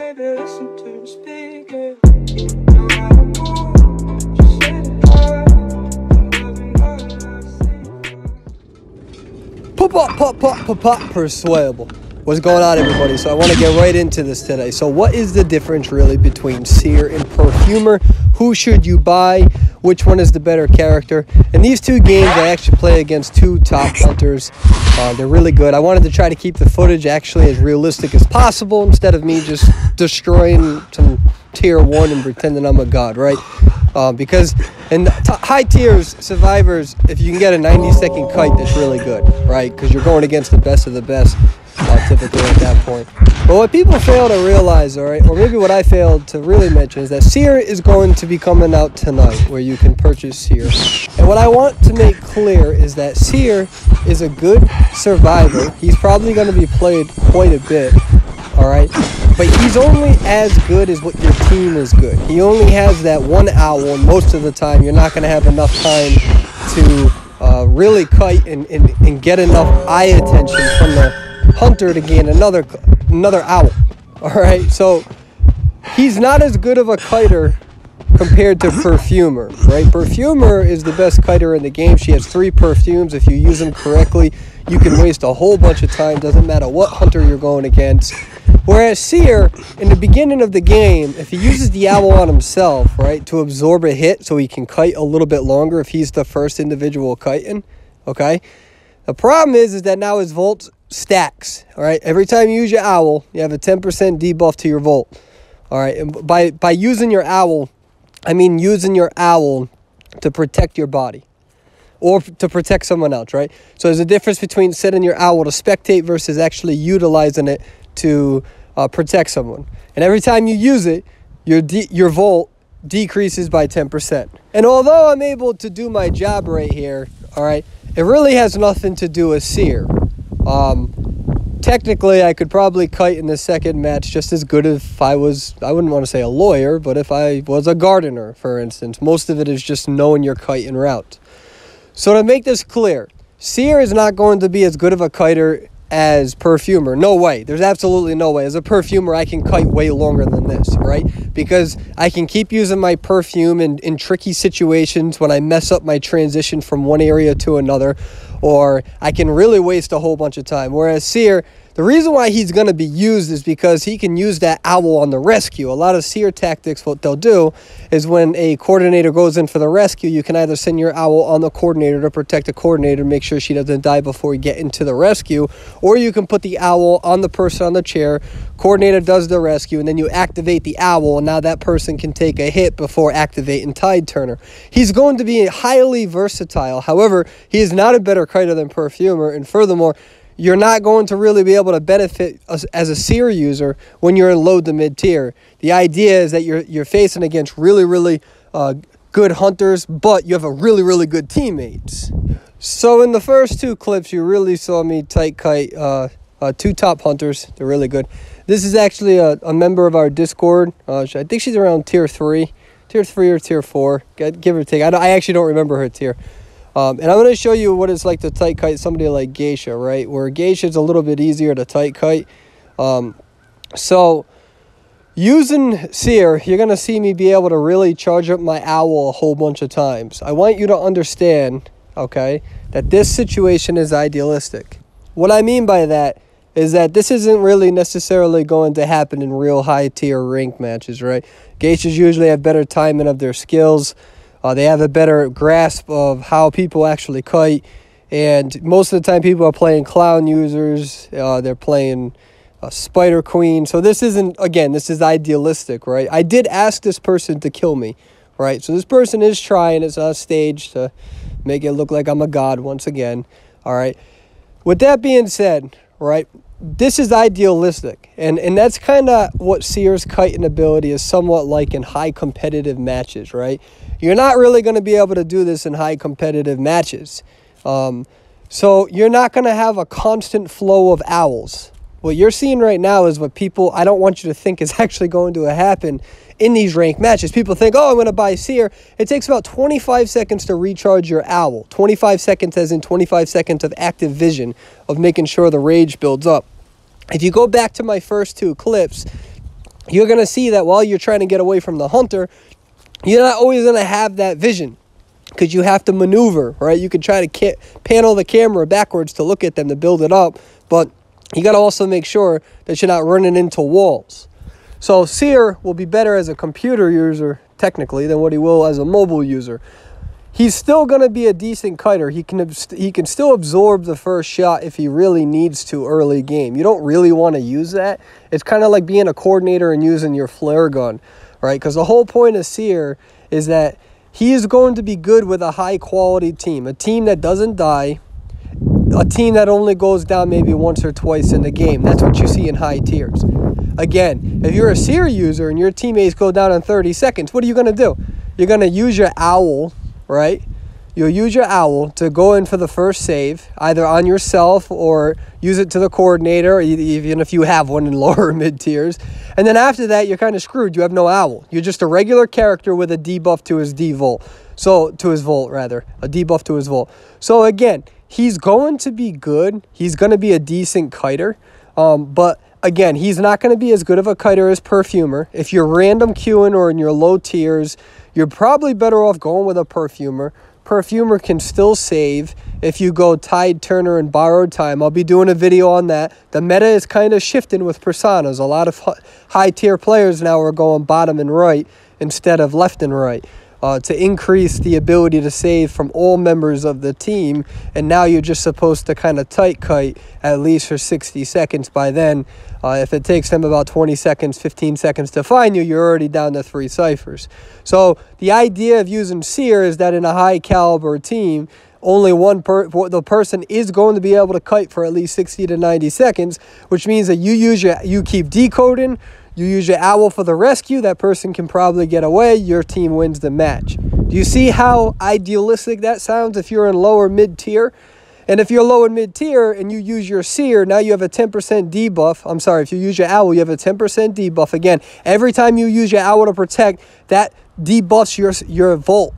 baby, listen to me speaking. No matter what, just say it hard. Pop, Perswayable. What's going on, everybody? So I want to get right into this today. So what is the difference really between Seer and Perfumer? Who should you buy? Which one is the better character? In these two games, I actually play against two top hunters. They're really good. I wanted to try to keep the footage actually as realistic as possible instead of me just destroying some tier 1 and pretending I'm a god, right? Because in high tiers, survivors, if you can get a 90-second kite, that's really good, right? Because you're going against the best of the best, typically at that point. But what people fail to realize, all right, or maybe what I failed to really mention, is that Seer is going to be coming out tonight, where you can purchase Seer. And what I want to make clear is that Seer is a good survivor. He's probably going to be played quite a bit, all right? But he's only as good as what your team is good. He only has that one owl, and most of the time you're not going to have enough time to really kite and get enough eye attention from the hunter to gain another owl. All right, so he's not as good of a kiter compared to Perfumer, right? Perfumer is the best kiter in the game. She has 3 perfumes. If you use them correctly, you can waste a whole bunch of time. Doesn't matter what hunter you're going against. Whereas Seer, in the beginning of the game, if he uses the owl on himself, right, to absorb a hit so he can kite a little bit longer if he's the first individual kiting, okay? The problem is that now his volt stacks, all right? Every time you use your owl, you have a 10% debuff to your volt, all right? And by using your owl, I mean using your owl to protect your body or to protect someone else, right? So there's a difference between setting your owl to spectate versus actually utilizing it to protect someone. And every time you use it, your volt decreases by 10%. And although I'm able to do my job right here, all right, it really has nothing to do with Seer. Technically, I could probably kite in the second match just as good if I wouldn't want to say a lawyer, but if I was a gardener, for instance. Most of it is just knowing your kite and route. So to make this clear, Seer is not going to be as good of a kiter as Perfumer. No way. There's absolutely no way. As a Perfumer, I can kite way longer than this, right? Because I can keep using my perfume in tricky situations when I mess up my transition from one area to another, or I can really waste a whole bunch of time. Whereas Seer, the reason why he's going to be used is because he can use that owl on the rescue. A lot of Seer tactics, what they'll do is when a coordinator goes in for the rescue, you can either send your owl on the coordinator to protect the coordinator, make sure she doesn't die before you get into the rescue, or you can put the owl on the person on the chair, coordinator does the rescue, and then you activate the owl, and now that person can take a hit before activating Tide Turner. He's going to be highly versatile. However, he is not a better kiter than Perfumer, and furthermore, you're not going to really be able to benefit as a Seer user when you're in low to mid tier. The idea is that you're facing against really good hunters, but you have a really good teammates. So in the first 2 clips, you really saw me tight kite 2 top hunters. They're really good. This is actually a member of our Discord. I think she's around tier 3 or tier 4, give or take. I actually don't remember her tier. And I'm going to show you what it's like to tight kite somebody like Geisha, right? Where Geisha is a little bit easier to tight kite. So using Seer, you're going to see me be able to really charge up my owl a whole bunch of times. I want you to understand, okay, that this situation is idealistic. What I mean by that is that this isn't really necessarily going to happen in real high tier rank matches, right? Geishas usually have better timing of their skills. They have a better grasp of how people actually kite. And most of the time people are playing clown users. They're playing Spider Queen. So this isn't, again, this is idealistic, right? I did ask this person to kill me, right? So this person is trying. It's on stage to make it look like I'm a god once again, all right? With that being said, right, this is idealistic. And that's kind of what Seer's kiting ability is somewhat like in high competitive matches, right? You're not really going to be able to do this in high competitive matches. So you're not going to have a constant flow of owls. What you're seeing right now is what people, I don't want you to think is actually going to happen in these ranked matches. People think, oh, I'm going to buy Seer. It takes about 25 seconds to recharge your owl. 25 seconds as in 25 seconds of active vision of making sure the rage builds up. If you go back to my first 2 clips, you're going to see that while you're trying to get away from the hunter, you're not always going to have that vision because you have to maneuver, right? You can try to panel the camera backwards to look at them to build it up, but you got to also make sure that you're not running into walls. So Seer will be better as a computer user, technically, than what he will as a mobile user. He's still going to be a decent kiter. He can still absorb the first shot if he really needs to early game. You don't really want to use that. It's kind of like being a coordinator and using your flare gun, right? Because the whole point of Seer is that he is going to be good with a high-quality team, a team that doesn't die, a team that only goes down maybe once or twice in the game. That's what you see in high tiers. Again, if you're a Seer user and your teammates go down in 30 seconds, what are you going to do? You're going to use your owl, right? You'll use your owl to go in for the first save, either on yourself or use it to the coordinator, even if you have one in lower mid tiers. And then after that, you're kind of screwed. You have no owl. You're just a regular character with a debuff to his volt. So, to his volt, rather. A debuff to his volt. So, again, he's going to be good. He's going to be a decent kiter. But, again, he's not going to be as good of a kiter as Perfumer. If you're random queuing or in your low tiers, you're probably better off going with a Perfumer. Perfumer can still save if you go Tide, Turner, and Borrowed Time. I'll be doing a video on that. The meta is kind of shifting with personas. A lot of high-tier players now are going bottom and right instead of left and right to increase the ability to save from all members of the team. And now you're just supposed to kind of tight kite at least for 60 seconds. By then, if it takes them about 20 seconds, 15 seconds to find you, you're already down to 3 ciphers. So the idea of using Seer is that in a high caliber team, only the person is going to be able to kite for at least 60 to 90 seconds, which means that you keep decoding, you use your owl for the rescue, that person can probably get away, your team wins the match. Do you see how idealistic that sounds if you're in lower mid tier? And if you're low and mid tier and you use your Seer, now you have a 10% debuff. I'm sorry, if you use your owl, you have a 10% debuff. Again, every time you use your owl to protect, that debuffs your volt.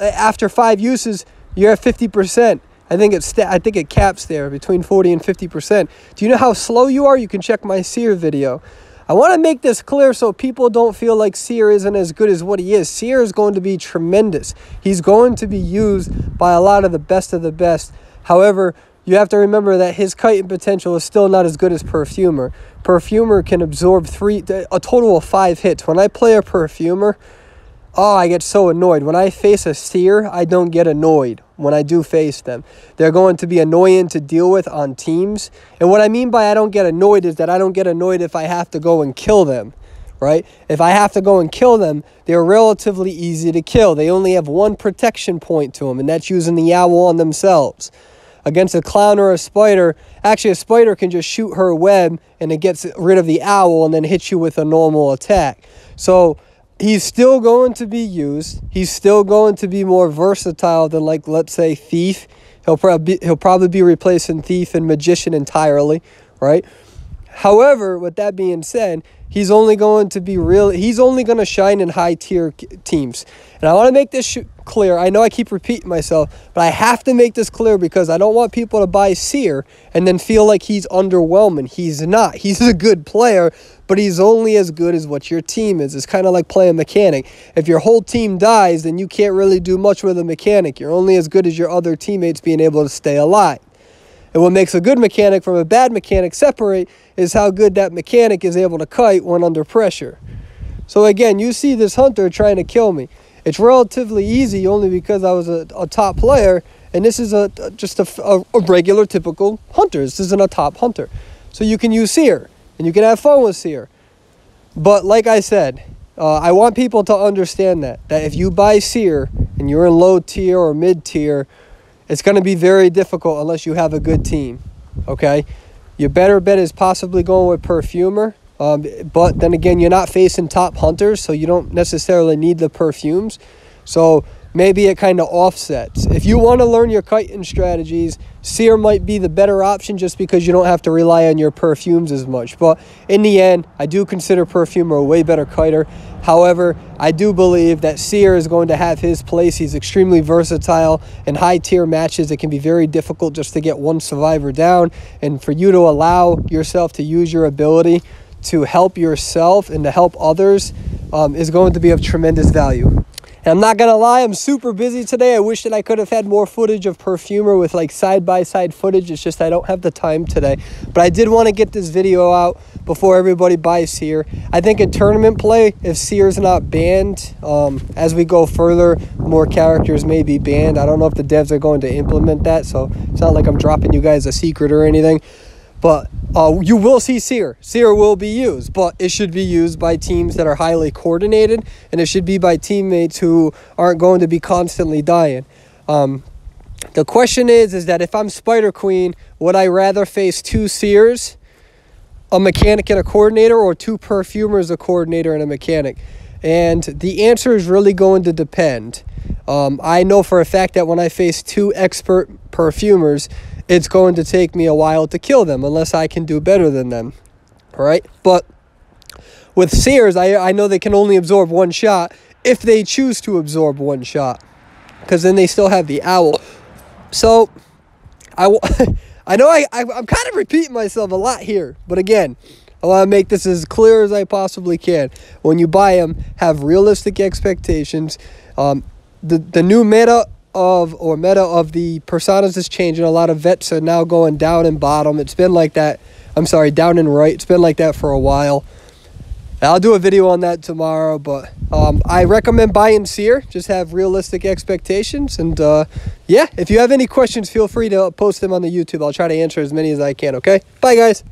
After 5 uses, you're at 50%. I think it caps there between 40 and 50%. Do you know how slow you are? You can check my Seer video. I want to make this clear so people don't feel like Seer isn't as good as what he is. Seer is going to be tremendous. He's going to be used by a lot of the best. However, you have to remember that his kiting potential is still not as good as Perfumer. Perfumer can absorb a total of 5 hits. When I play a Perfumer, I get so annoyed. When I face a Seer, I don't get annoyed when I do face them. They're going to be annoying to deal with on teams. And what I mean by I don't get annoyed is that I don't get annoyed if I have to go and kill them, right? If I have to go and kill them, they're relatively easy to kill. They only have one protection point to them, and that's using the owl on themselves. Against a clown or a spider, actually a spider can just shoot her web and it gets rid of the owl and then hits you with a normal attack. So he's still going to be used. He's still going to be more versatile than, like, let's say, Thief. He'll probably be replacing Thief and Magician entirely, right? However, with that being said, he's only going to shine in high-tier teams. And I want to make this clear. I know I keep repeating myself, but I have to make this clear because I don't want people to buy Seer and then feel like he's underwhelming. He's not. He's a good player, but he's only as good as what your team is. It's kind of like playing mechanic. If your whole team dies, then you can't really do much with a mechanic. You're only as good as your other teammates being able to stay alive. And what makes a good mechanic from a bad mechanic separate is how good that mechanic is able to kite when under pressure. So again, you see this hunter trying to kill me. It's relatively easy only because I was a top player, and this is just a regular, typical hunter. This isn't a top hunter. So you can use Seer, and you can have fun with Seer. But like I said, I want people to understand that if you buy Seer and you're in low tier or mid tier, it's going to be very difficult unless you have a good team, okay? Your better bet is possibly going with Perfumer. But then again, you're not facing top hunters, so you don't necessarily need the perfumes. So maybe it kind of offsets. If you want to learn your kiting strategies, Seer might be the better option just because you don't have to rely on your perfumes as much. But in the end, I do consider Perfumer a way better kiter. However, I do believe that Seer is going to have his place. He's extremely versatile. In high-tier matches, it can be very difficult just to get one survivor down. And for you to allow yourself to use your ability to help yourself and to help others is going to be of tremendous value. And I'm not going to lie, I'm super busy today. I wish that I could have had more footage of Perfumer with like side-by-side footage. It's just I don't have the time today. But I did want to get this video out before everybody buys Seer. I think in tournament play, if Seer's not banned, as we go further, more characters may be banned. I don't know if the devs are going to implement that, so it's not like I'm dropping you guys a secret or anything. But you will see Seer. Seer will be used, but it should be used by teams that are highly coordinated, and it should be by teammates who aren't going to be constantly dying. The question is that if I'm Spider Queen, would I rather face 2 Seers, a mechanic and a coordinator, or 2 Perfumers, a coordinator and a mechanic? And the answer is really going to depend. I know for a fact that when I face 2 expert Perfumers, it's going to take me a while to kill them unless I can do better than them. All right? But with Seers, I know they can only absorb 1 shot if they choose to absorb 1 shot, because then they still have the owl. So I know I'm kind of repeating myself a lot here, but again, I want to make this as clear as I possibly can. When you buy them, have realistic expectations. The new meta of the personas is changing. A lot of vets are now going down and bottom. It's been like that. I'm sorry, down and right. It's been like that for a while. I'll do a video on that tomorrow, but I recommend buying Seer. Just have realistic expectations. And yeah, if you have any questions, feel free to post them on the YouTube. I'll try to answer as many as I can, okay? Bye, guys.